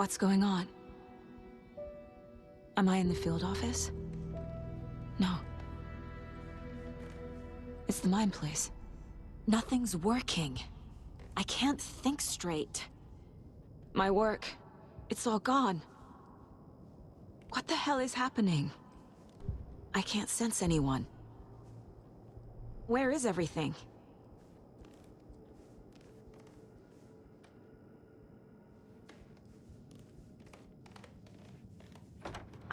What's going on? Am I in the field office? No. It's the mine place. Nothing's working. I can't think straight. My work, it's all gone. What the hell is happening? I can't sense anyone. Where is everything?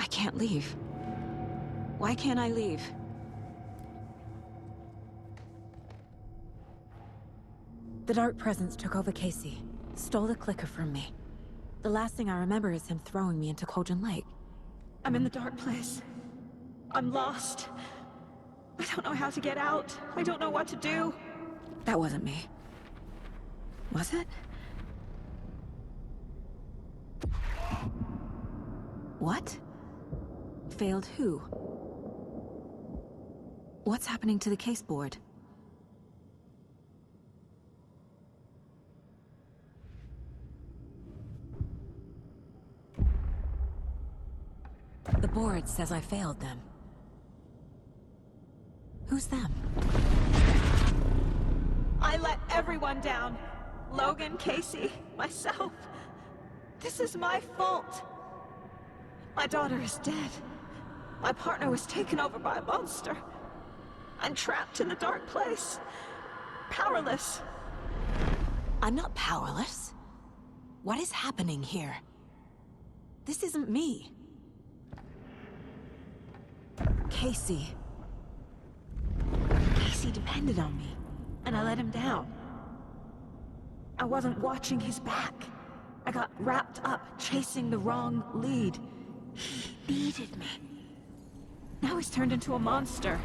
I can't leave. Why can't I leave? The dark presence took over Casey, stole the clicker from me. The last thing I remember is him throwing me into Cauldron Lake. I'm in the dark place. I'm lost. I don't know how to get out. I don't know what to do. That wasn't me. Was it? What? Failed who? What's happening to the case board? The board says I failed them. Who's them? I let everyone down. Logan, Casey, myself. This is my fault. My daughter is dead. My partner was taken over by a monster. I'm trapped in the dark place. Powerless. I'm not powerless. What is happening here? This isn't me. Casey. Casey depended on me, and I let him down. I wasn't watching his back. I got wrapped up chasing the wrong lead. He needed me. Now he's turned into a monster.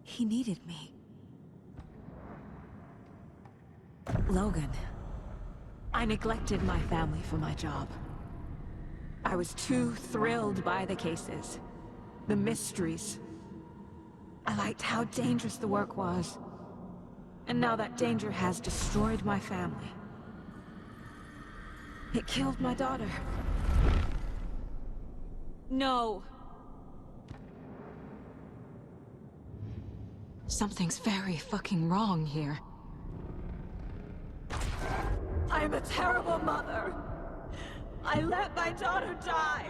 He needed me. Logan. I neglected my family for my job. I was too thrilled by the cases, the mysteries. I liked how dangerous the work was. And now that danger has destroyed my family. It killed my daughter. No. Something's very fucking wrong here. I'm a terrible mother. I let my daughter die.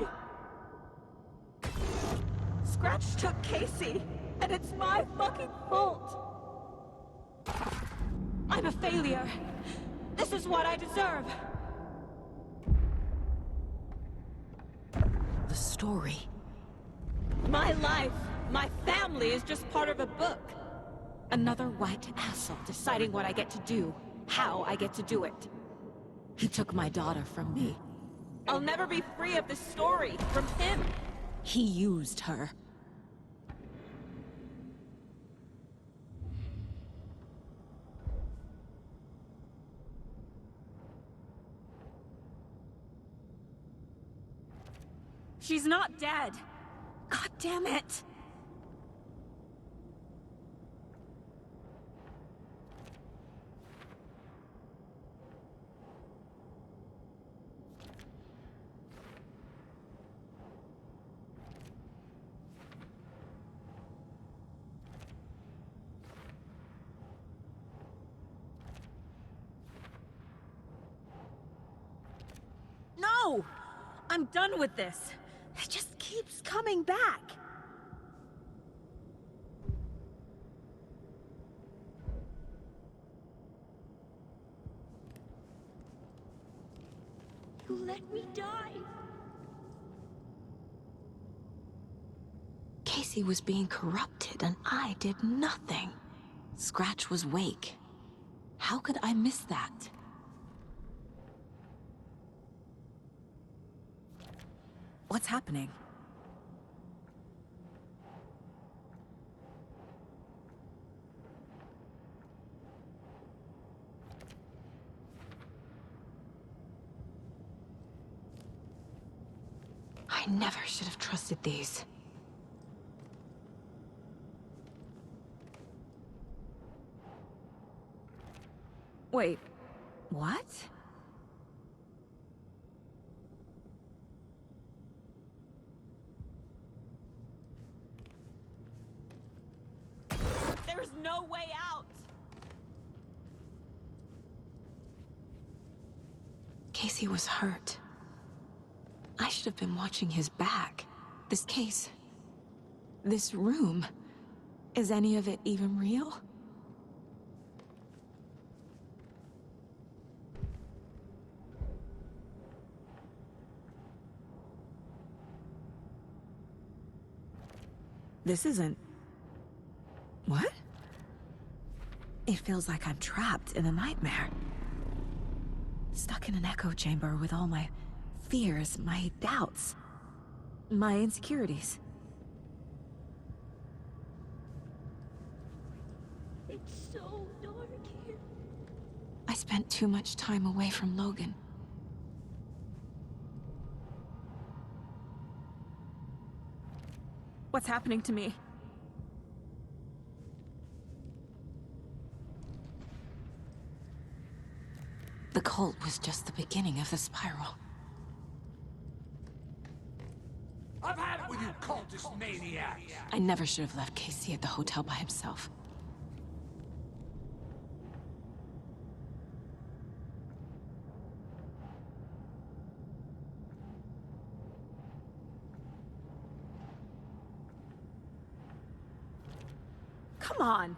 Scratch took Casey, and it's my fucking fault. I'm a failure. This is what I deserve. The story. My life, my family is just part of a book. Another white asshole deciding what I get to do, how I get to do it. He took my daughter from me. I'll never be free of this story from him. He used her. She's not dead. God damn it. No! I'm done with this. It just keeps coming back. You let me die. Casey was being corrupted and I did nothing. Scratch was Wake. How could I miss that? What's happening? I never should have trusted these. Wait, what? no way out! Casey was hurt. I should have been watching his back. This case... this room... is any of it even real? This isn't... What? It feels like I'm trapped in a nightmare. Stuck in an echo chamber with all my fears, my doubts, my insecurities. It's so dark here. I spent too much time away from Logan. What's happening to me? The cult was just the beginning of the spiral. I've had it with you cultist maniacs! I never should have left Casey at the hotel by himself. Come on!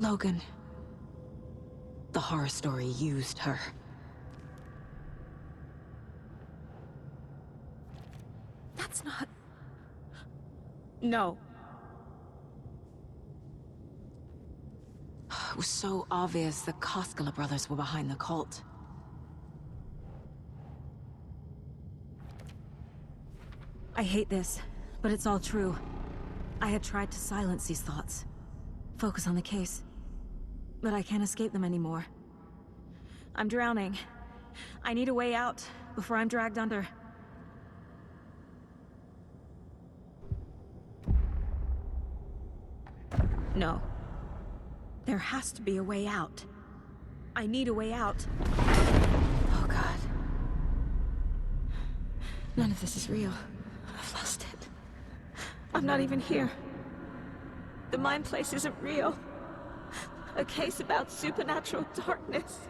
Logan. The horror story used her. That's not... No. It was so obvious the Koskela brothers were behind the cult. I hate this, but it's all true. I had tried to silence these thoughts. Focus on the case. But I can't escape them anymore. I'm drowning. I need a way out before I'm dragged under. No. There has to be a way out. I need a way out. Oh, God. None of this is real. I've lost it. I'm not even here. The mind place isn't real. A case about supernatural darkness.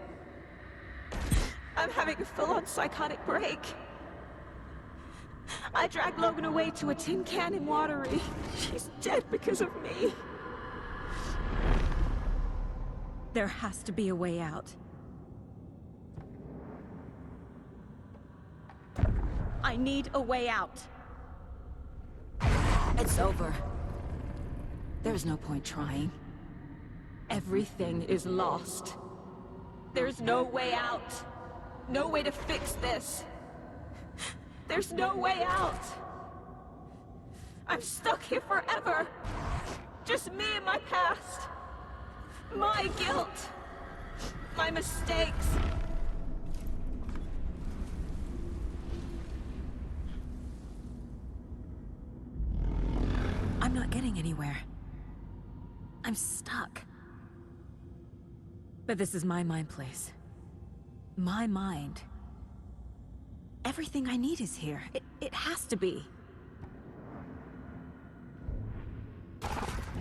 I'm having a full-on psychotic break. I dragged Logan away to a tin can in Watery. She's dead because of me. There has to be a way out. I need a way out. It's over. There's no point trying. Everything is lost. There's no way out. No way to fix this. There's no way out. I'm stuck here forever. Just me and my past. My guilt. My mistakes. I'm not getting anywhere. I'm stuck. But this is my mind place. My mind. Everything I need is here. It has to be.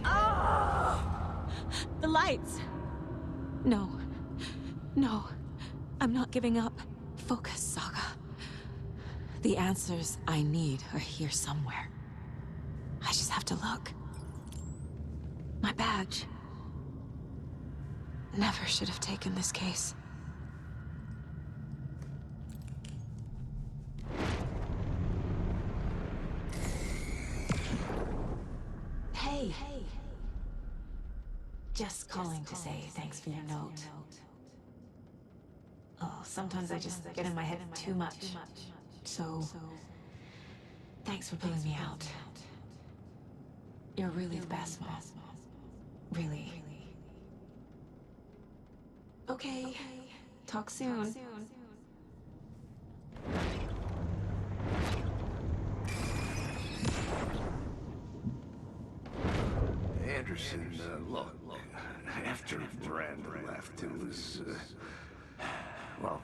Oh! The lights! No. No. I'm not giving up. Focus, Saga. The answers I need are here somewhere. I just have to look. My badge. Never should have taken this case. Hey. Just calling to say thanks for your note. Oh, sometimes I just get in my head too much. So, thanks for pulling me out. You're really the best, Mom. Really. Okay. Talk soon. Anderson, look, after Miranda left, it was, well,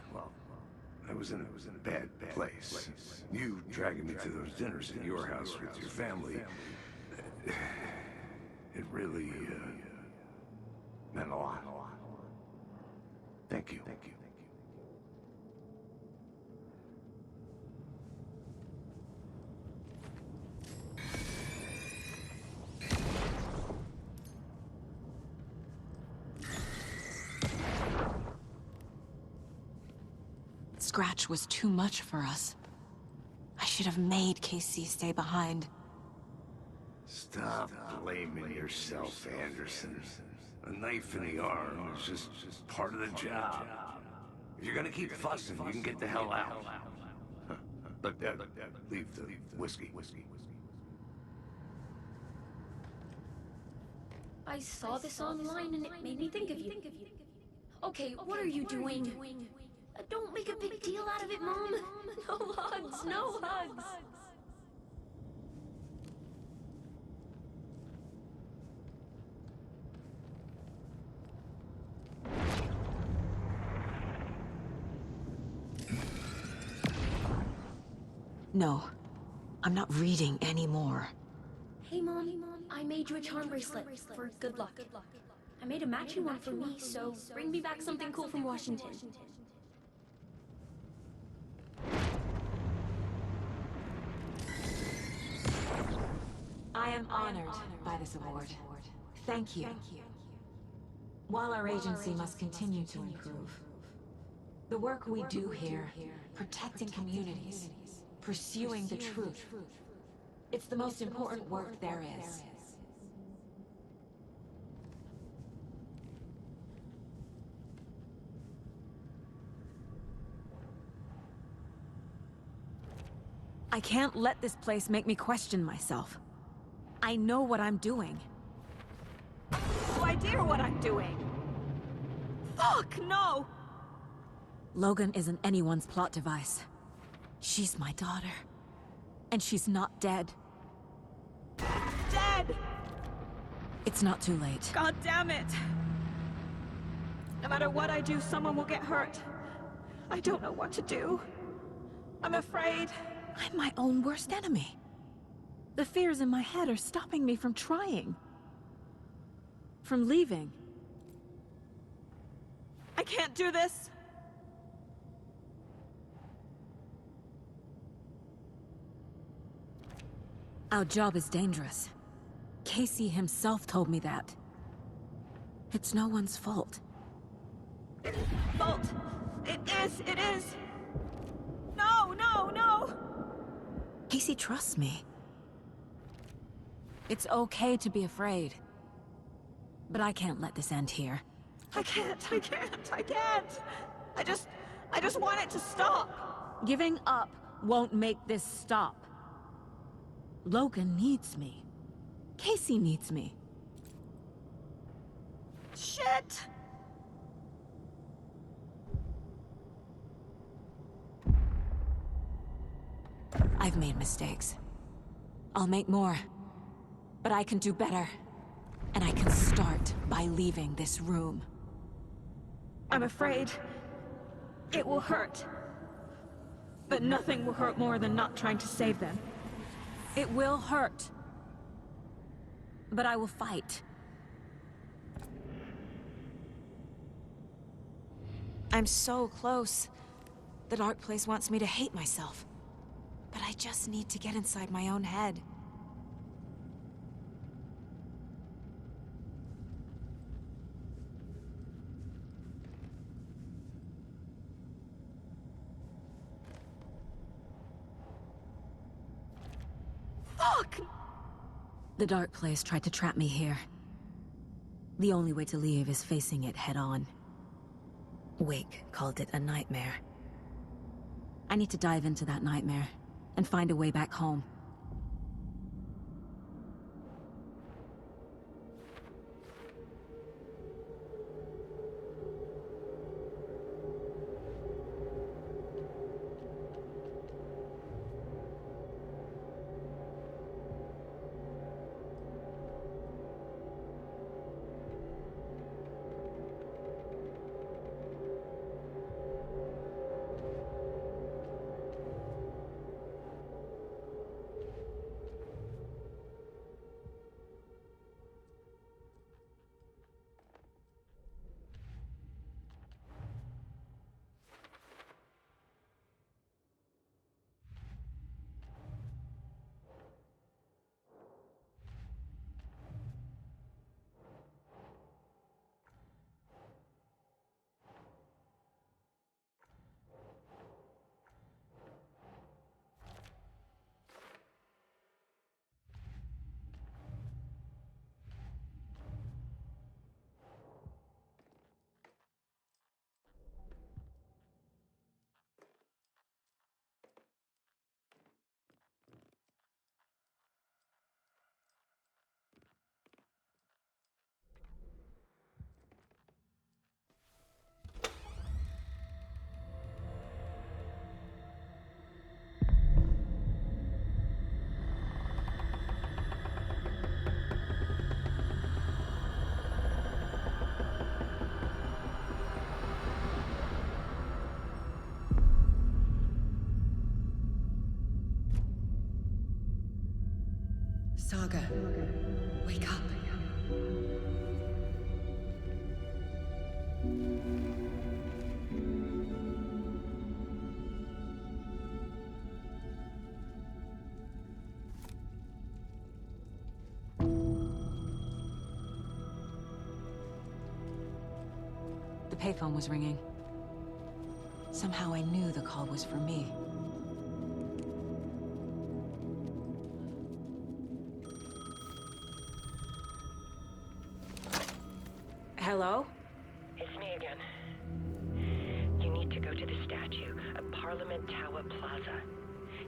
I was in a bad place. You dragging me to those dinners at your house with your family, it really, meant a lot. Thank you. Scratch was too much for us. I should have made Casey stay behind. Stop blaming yourself, Anderson. A knife in the arm is just part of the job. If you're gonna keep fussing, you can get the hell out. But leave the whiskey. I saw this online and it made me think of you. Okay, what are you doing? Don't make a big deal out of it, Mom. No hugs, no hugs. No, I'm not reading anymore. Hey, Mom, I made you a charm bracelet for good luck. I made a matching one for me, so bring me back something cool from Washington. I am honored by this award. Thank you. While our agency must continue to improve, the work we do here, protecting communities, pursuing the truth, it's the most important work there is. I can't let this place make me question myself. I know what I'm doing. No idea what I'm doing. Fuck, no! Logan isn't anyone's plot device. She's my daughter. And she's not dead. Dead! It's not too late. God damn it! No matter what I do, someone will get hurt. I don't know what to do. I'm afraid. I'm my own worst enemy. The fears in my head are stopping me from trying. From leaving. I can't do this. Our job is dangerous. Casey himself told me that. It's no one's fault. Fault. It is. No, no, no! Casey trusts me. It's okay to be afraid. But I can't let this end here. I can't. I just want it to stop. Giving up won't make this stop. Logan needs me. Casey needs me. Shit! I've made mistakes. I'll make more. But I can do better. And I can start by leaving this room. I'm afraid it will hurt. But nothing will hurt more than not trying to save them. It will hurt. But I will fight. I'm so close. The dark place wants me to hate myself. But I just need to get inside my own head. Fuck! The dark place tried to trap me here. The only way to leave is facing it head-on. Wake called it a nightmare. I need to dive into that nightmare and find a way back home. Saga, wake up. The payphone was ringing. Somehow I knew the call was for me. Hello? It's me again. You need to go to the statue at Parliament Tower Plaza.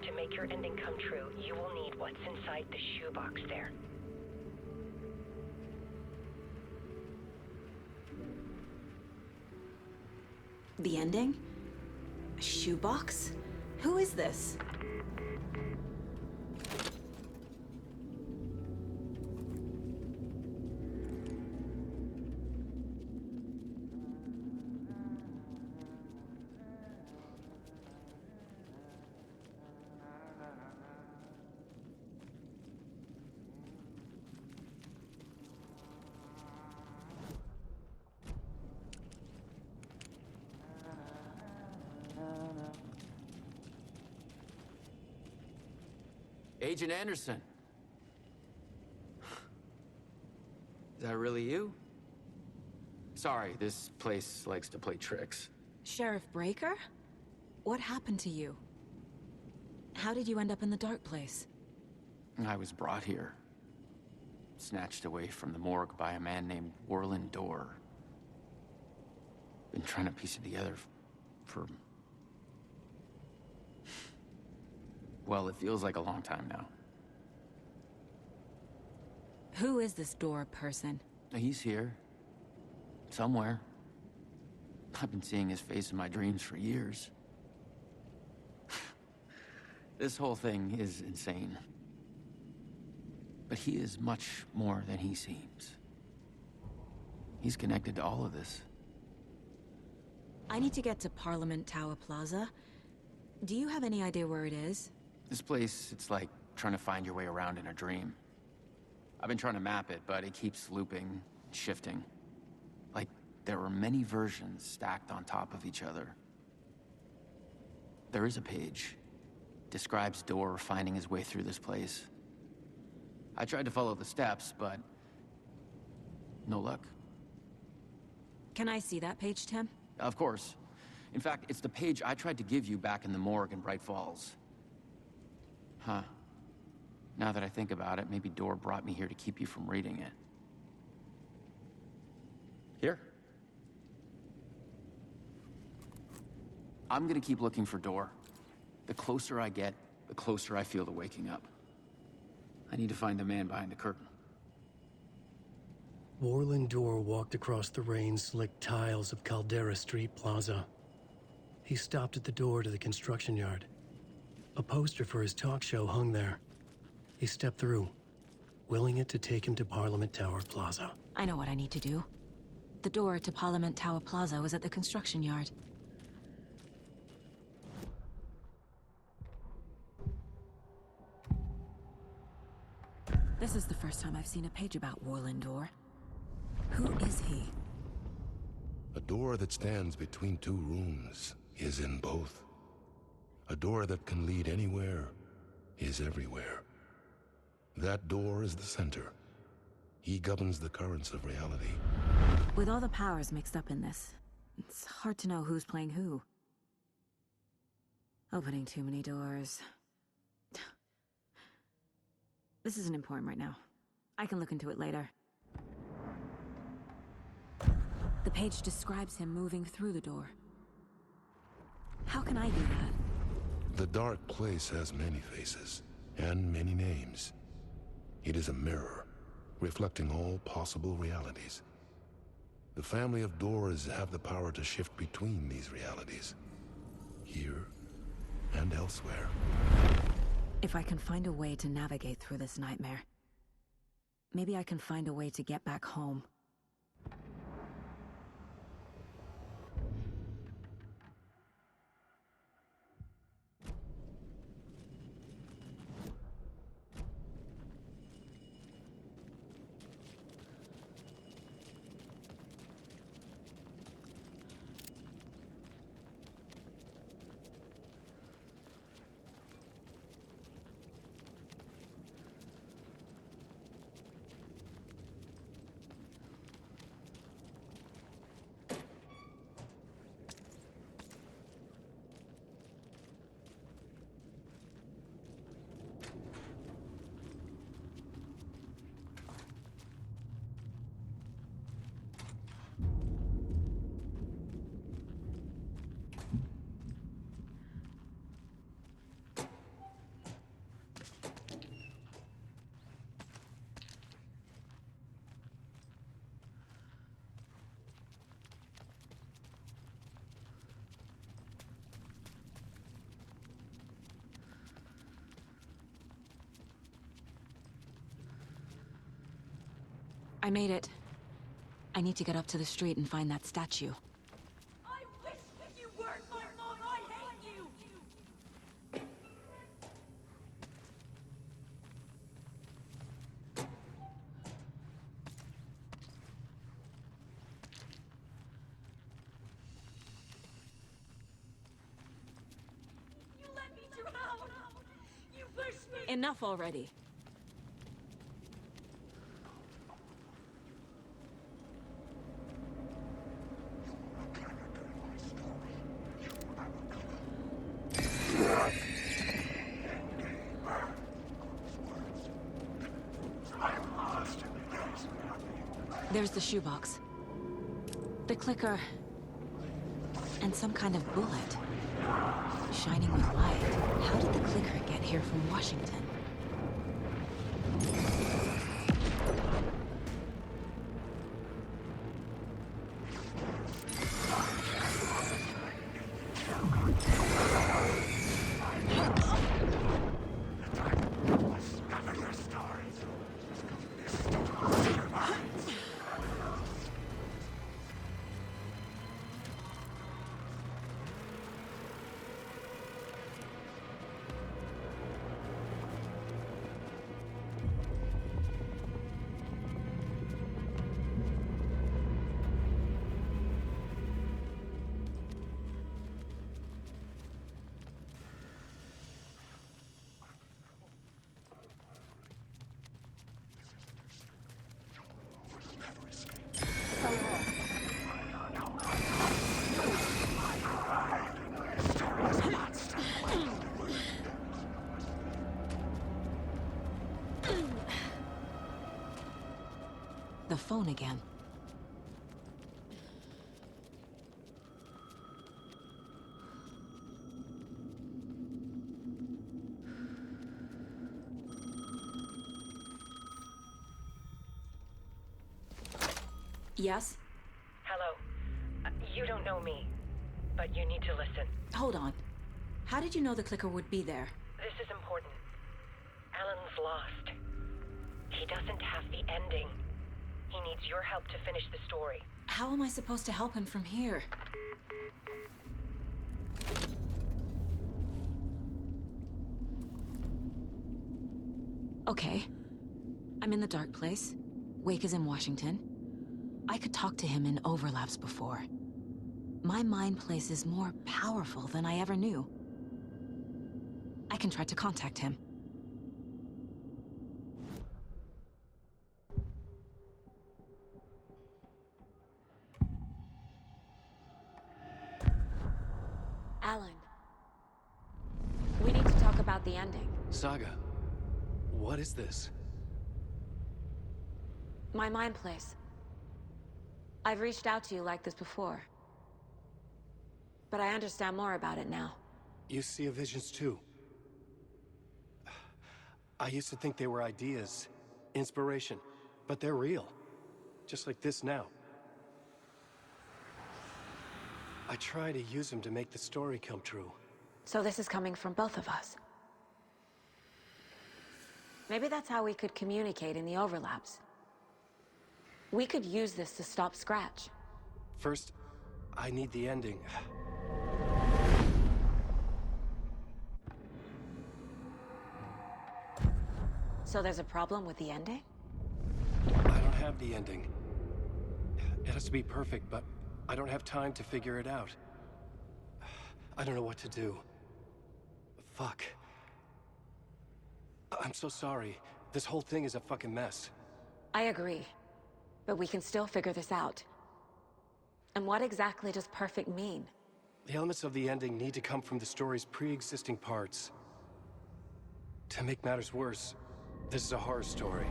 To make your ending come true, you will need what's inside the shoebox there. The ending? A shoebox? Who is this? Agent Anderson. Is that really you? Sorry, this place likes to play tricks. Sheriff Breaker? What happened to you? How did you end up in the dark place? I was brought here. Snatched away from the morgue by a man named Warland Dorr. Been trying to piece it together for... Well, it feels like a long time now. Who is this Dorr person? He's here. Somewhere. I've been seeing his face in my dreams for years. This whole thing is insane. But he is much more than he seems. He's connected to all of this. I need to get to Parliament Tower Plaza. Do you have any idea where it is? This place, it's like trying to find your way around in a dream. I've been trying to map it, but it keeps looping, shifting. Like there are many versions stacked on top of each other. There is a page. Describes Dorr finding his way through this place. I tried to follow the steps, but no luck. Can I see that page, Tim? Of course. In fact, it's the page I tried to give you back in the morgue in Bright Falls. Huh. Now that I think about it, maybe Dorr brought me here to keep you from reading it. Here. I'm gonna keep looking for Dorr. The closer I get, the closer I feel to waking up. I need to find the man behind the curtain. Warland Dorr walked across the rain-slicked tiles of Caldera Street Plaza. He stopped at the door to the construction yard. A poster for his talk show hung there. He stepped through, willing it to take him to Parliament Tower Plaza. I know what I need to do. The door to Parliament Tower Plaza was at the construction yard. This is the first time I've seen a page about Warland Dorr. Who is he? A door that stands between two rooms is in both. A door that can lead anywhere is everywhere. That door is the center. He governs the currents of reality. With all the powers mixed up in this, it's hard to know who's playing who. Opening too many doors. This isn't important right now. I can look into it later. The page describes him moving through the door. How can I do that? The dark place has many faces and many names. It is a mirror, reflecting all possible realities. The family of Doors have the power to shift between these realities, here and elsewhere. If I can find a way to navigate through this nightmare, maybe I can find a way to get back home. I made it. I need to get up to the street and find that statue. I wish you weren't my mom. I hate you. You let me drown. You pushed me. Enough already. There's the shoebox. The clicker. And some kind of bullet. Shining with light. How did the clicker get here from Washington? The phone again. Yes? Hello. You don't know me, but you need to listen. Hold on. How did you know the clicker would be there? This is important. Alan's lost. He doesn't have the ending. He needs your help to finish the story. How am I supposed to help him from here? Okay. I'm in the dark place. Wake is in Washington. I could talk to him in overlaps before. My mind place is more powerful than I ever knew. I can try to contact him. Alan. We need to talk about the ending. Saga, what is this? My mind place. I've reached out to you like this before. But I understand more about it now. You see visions too. I used to think they were ideas, inspiration, but they're real. Just like this now. I try to use them to make the story come true. So this is coming from both of us. Maybe that's how we could communicate in the overlaps. We could use this to stop Scratch. First, I need the ending. So there's a problem with the ending? I don't have the ending. It has to be perfect, but I don't have time to figure it out. I don't know what to do. Fuck. I'm so sorry. This whole thing is a fucking mess. I agree. But we can still figure this out. And what exactly does perfect mean? The elements of the ending need to come from the story's pre-existing parts. To make matters worse, this is a horror story.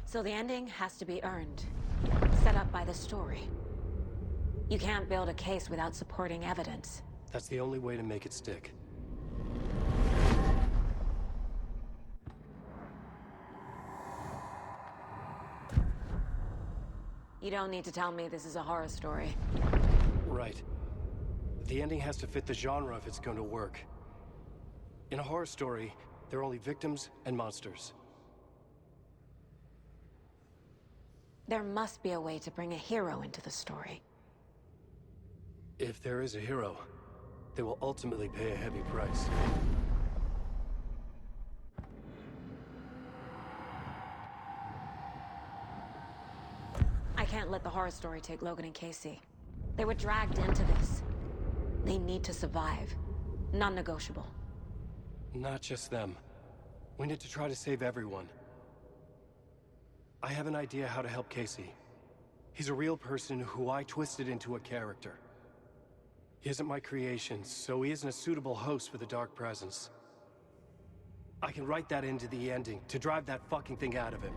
So the ending has to be earned. Set up by the story. You can't build a case without supporting evidence. That's the only way to make it stick. You don't need to tell me this is a horror story. Right. The ending has to fit the genre if it's going to work. In a horror story, there are only victims and monsters. There must be a way to bring a hero into the story. If there is a hero, they will ultimately pay a heavy price. I can't let the horror story take Logan and Casey. They were dragged into this. They need to survive. Non-negotiable. Not just them. We need to try to save everyone. I have an idea how to help Casey. He's a real person who I twisted into a character. He isn't my creation, so he isn't a suitable host for the Dark Presence. I can write that into the ending to drive that fucking thing out of him.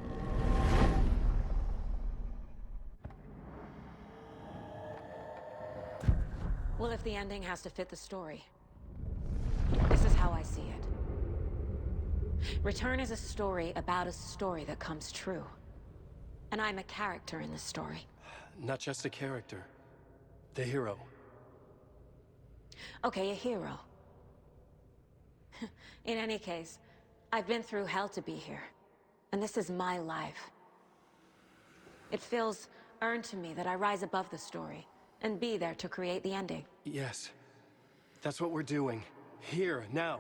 Well, if the ending has to fit the story, this is how I see it. Return is a story about a story that comes true. And I'm a character in this story. Not just a character. The hero. Okay, a hero. In any case, I've been through hell to be here. And this is my life. It feels earned to me that I rise above the story and be there to create the ending. Yes. That's what we're doing. Here, now.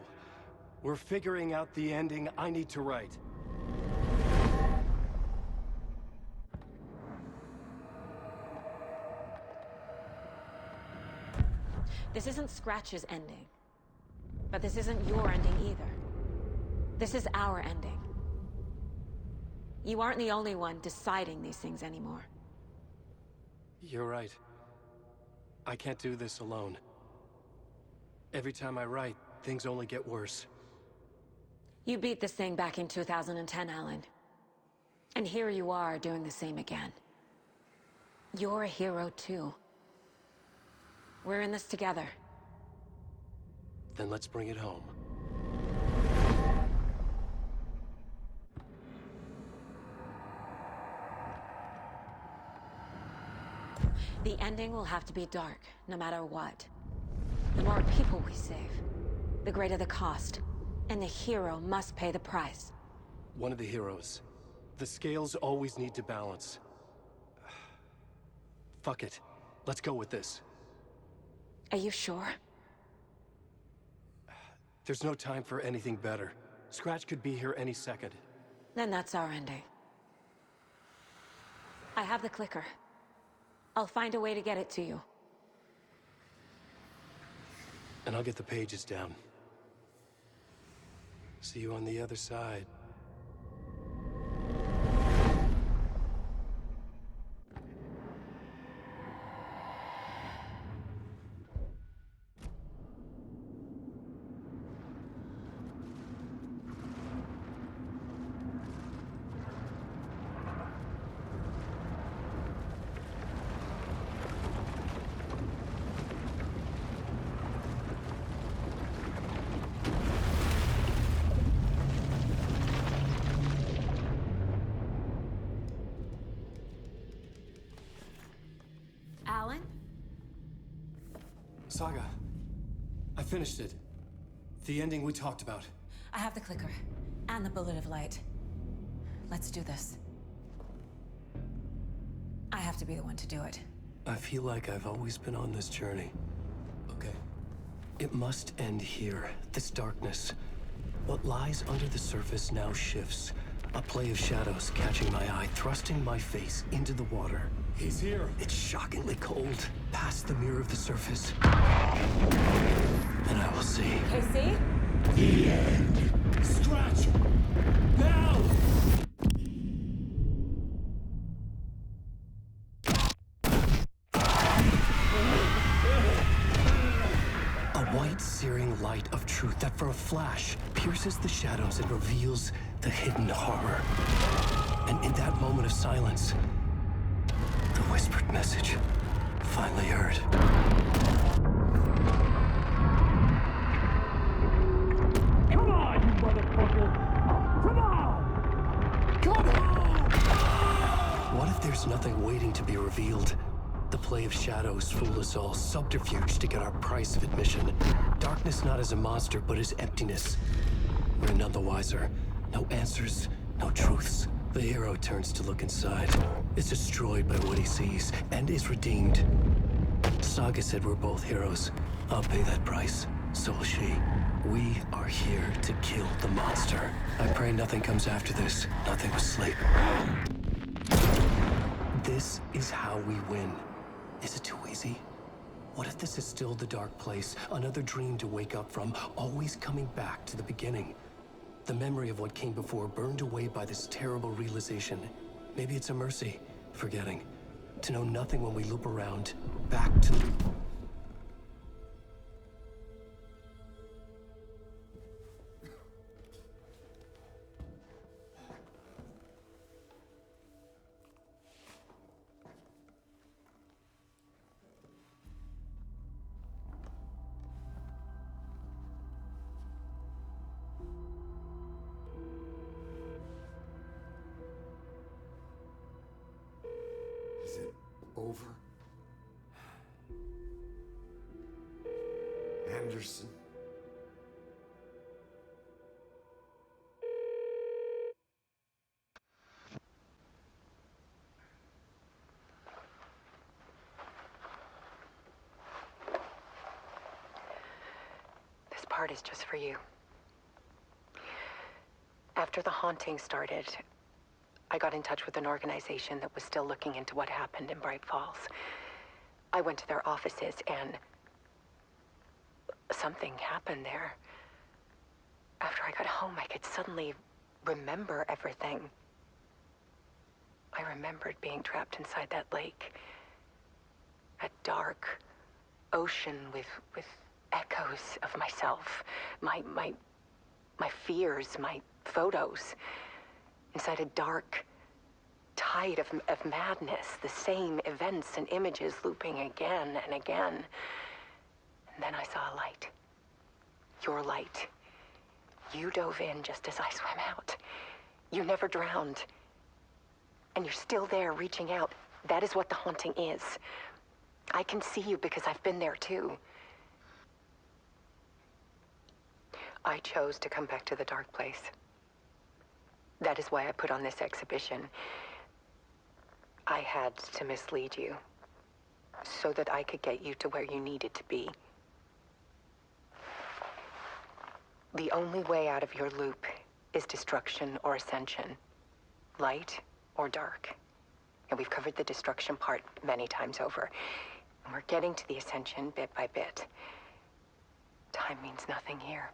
We're figuring out the ending I need to write. This isn't Scratch's ending. But this isn't your ending either. This is our ending. You aren't the only one deciding these things anymore. You're right. I can't do this alone. Every time I write, things only get worse. You beat this thing back in 2010, Alan. And here you are doing the same again. You're a hero too. We're in this together. Then let's bring it home. The ending will have to be dark, no matter what. The more people we save, the greater the cost. And the hero must pay the price. One of the heroes. The scales always need to balance. Fuck it. Let's go with this. Are you sure? There's no time for anything better. Scratch could be here any second. Then that's our ending. I have the clicker. I'll find a way to get it to you. And I'll get the pages down. See you on the other side. Alan? Saga, I finished it. The ending we talked about. I have the clicker. And the bullet of light. Let's do this. I have to be the one to do it. I feel like I've always been on this journey. Okay. It must end here. This darkness. What lies under the surface now shifts. A play of shadows catching my eye, thrusting my face into the water. He's here. It's shockingly cold, past the mirror of the surface. And I will see. Casey? The end. Scratch! Now! A white, searing light of truth that for a flash pierces the shadows and reveals the hidden horror. And in that moment of silence, the whispered message finally heard. Come on, you motherfucker! Come on! Come on! What if there's nothing waiting to be revealed? The the play of shadows fool us all, subterfuge to get our price of admission. Darkness not as a monster, but as emptiness. We're none the wiser. No answers, no truths. The hero turns to look inside, is destroyed by what he sees, and is redeemed. Saga said we're both heroes. I'll pay that price. So will she. We are here to kill the monster. I pray nothing comes after this. Nothing but sleep. This is how we win. Is it too easy? What if this is still the dark place? Another dream to wake up from, always coming back to the beginning. The memory of what came before burned away by this terrible realization. Maybe it's a mercy, forgetting. To know nothing when we loop around, back to... Is it over? Anderson? This part is just for you. After the haunting started, I got in touch with an organization that was still looking into what happened in Bright Falls. I went to their offices and something happened there. After I got home, I could suddenly remember everything. I remembered being trapped inside that lake. A dark ocean with echoes of myself. My fears, my photos. Inside a dark tide of madness, the same events and images looping again and again. And then I saw a light. Your light. You dove in just as I swam out. You never drowned. And you're still there reaching out. That is what the haunting is. I can see you because I've been there too. I chose to come back to the dark place. That is why I put on this exhibition. I had to mislead you, so that I could get you to where you needed to be. The only way out of your loop is destruction or ascension, light or dark. And we've covered the destruction part many times over. And we're getting to the ascension bit by bit. Time means nothing here.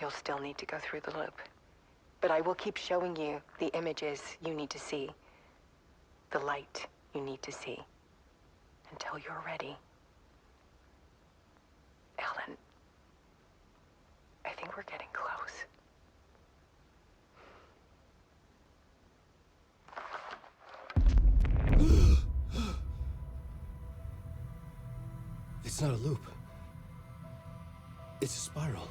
You'll still need to go through the loop. But I will keep showing you the images you need to see. The light you need to see. Until you're ready. Ellen, I think we're getting close. It's not a loop. It's a spiral.